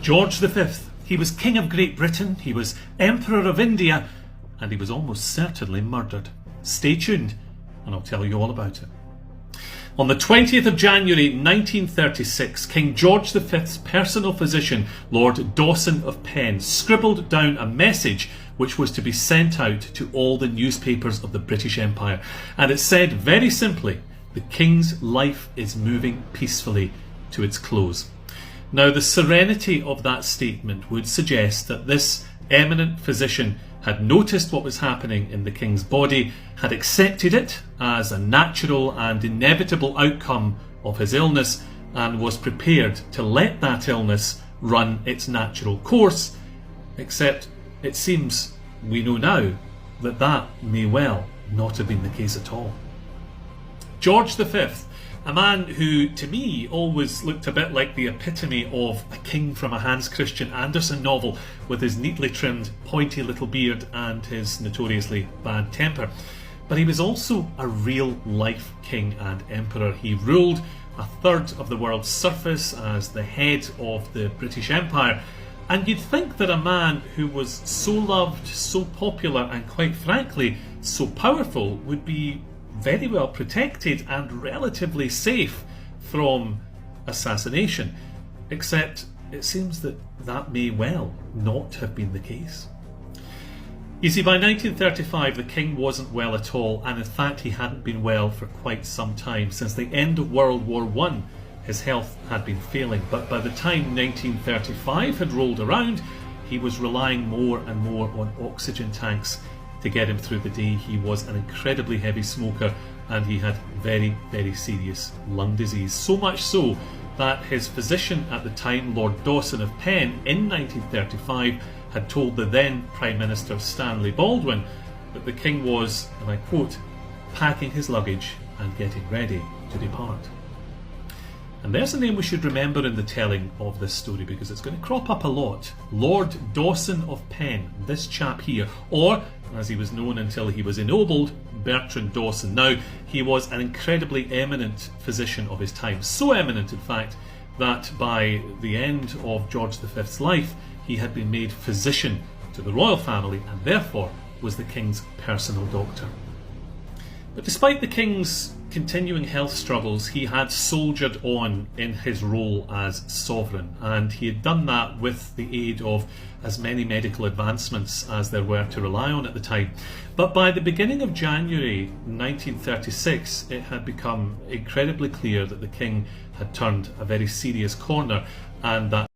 George V. He was King of Great Britain, he was Emperor of India, and he was almost certainly murdered. Stay tuned and I'll tell you all about it. On the 20th of January 1936, King George V's personal physician, Lord Dawson of Penn, scribbled down a message which was to be sent out to all the newspapers of the British Empire. And it said very simply, the King's life is moving peacefully to its close. Now, the serenity of that statement would suggest that this eminent physician had noticed what was happening in the King's body, had accepted it as a natural and inevitable outcome of his illness, and was prepared to let that illness run its natural course, except it seems we know now that that may well not have been the case at all. George V, a man who, to me, always looked a bit like the epitome of a king from a Hans Christian Andersen novel, with his neatly trimmed, pointy little beard and his notoriously bad temper. But he was also a real-life king and emperor. He ruled a third of the world's surface as the head of the British Empire. And you'd think that a man who was so loved, so popular, and quite frankly, so powerful would be very well protected and relatively safe from assassination, except it seems that that may well not have been the case. You see, by 1935 the king wasn't well at all, and in fact he hadn't been well for quite some time. Since the end of World War I, his health had been failing, but by the time 1935 had rolled around, he was relying more and more on oxygen tanks to get him through the day. He was an incredibly heavy smoker and he had very, very serious lung disease. So much so that his physician at the time, Lord Dawson of Penn, in 1935 had told the then Prime Minister Stanley Baldwin that the King was, and I quote, packing his luggage and getting ready to depart. And there's a name we should remember in the telling of this story, because it's going to crop up a lot. Lord Dawson of Penn, this chap here, or as he was known until he was ennobled, Bertrand Dawson. Now, he was an incredibly eminent physician of his time, so eminent in fact that by the end of George V's life he had been made physician to the royal family and therefore was the King's personal doctor. But despite the King's continuing health struggles, he had soldiered on in his role as sovereign, and he had done that with the aid of as many medical advancements as there were to rely on at the time. But by the beginning of January 1936, it had become incredibly clear that the King had turned a very serious corner, and that